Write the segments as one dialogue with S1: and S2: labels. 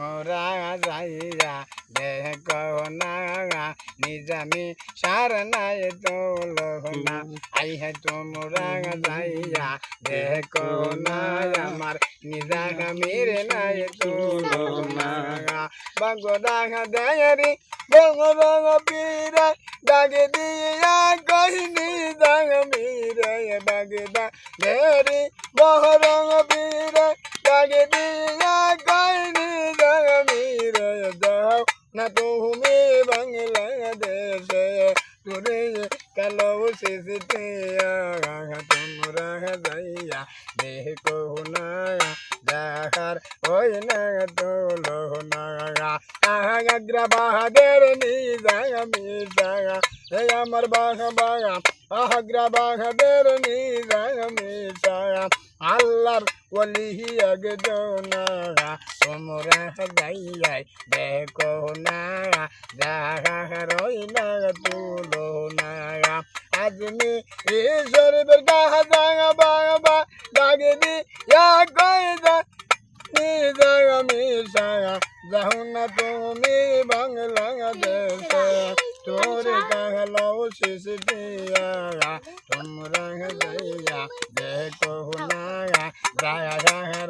S1: তোমরা যাইয়া দেখো না নিজামি সার নাই তোলো না আই হে তোমরা যাইয়া দেখো না আমার নিজামির নাই তোলো না বাগদা দেয়ারি বঙ্গ পীরা ডাকে দিয়া কহিনি জামিরে বাগদা দেয়ারি বহরং পীরা ডাকে দিয়া কহিনি জামিরে যাও না তুমি বাংলাদেশে তোরে কালো শেষে তোমরা যাইয়া দেখো না দেখার ওই না তোলো না আগ্রা বাহাদের নিজামি জাগা আমার বাঘা বাগা আগ্রা বাহাদের নিজামি জাগা আল্লাহর ওলি আগো না তোমরা যাইয়াই দেখো না দেখার ওই না তোলো না আজমি শরীফের গাহা জাগা বাবা ডাকে দি কই যা নিজামি সাগা যাও না তুমি বাংলাদেশে তোরে কাহলো শেষ দিয়া তোমরা যাইয়া দেখো না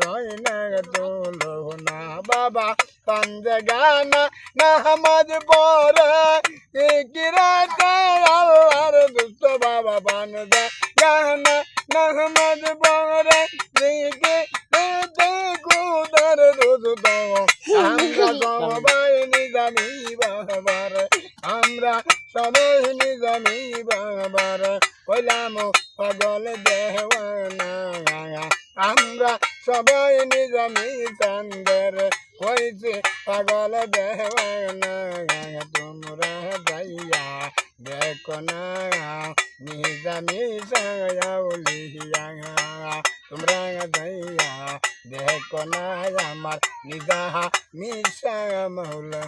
S1: রই না তোলো না বাবা পাঞ্জা গানা নামাজ পড়ে কিরাতে আল্লাহর দুষ্ট বাবা পাঞ্জা গানা নামাজ পড়ে দিকে আমরা সবাই নিজামি বাবার আমরা সবাই নিজামি বাবার কইলাম পাগল দেওয়ানা আমরা সবাই নিজামি চান্দের কইছে পাগল দেওয়ানা তোমরা যাইয়া দেখো না নিজামি সাউলিয়া তোমরা যাইয়া দেখো না আমার নিজাহা মিশা মৌলা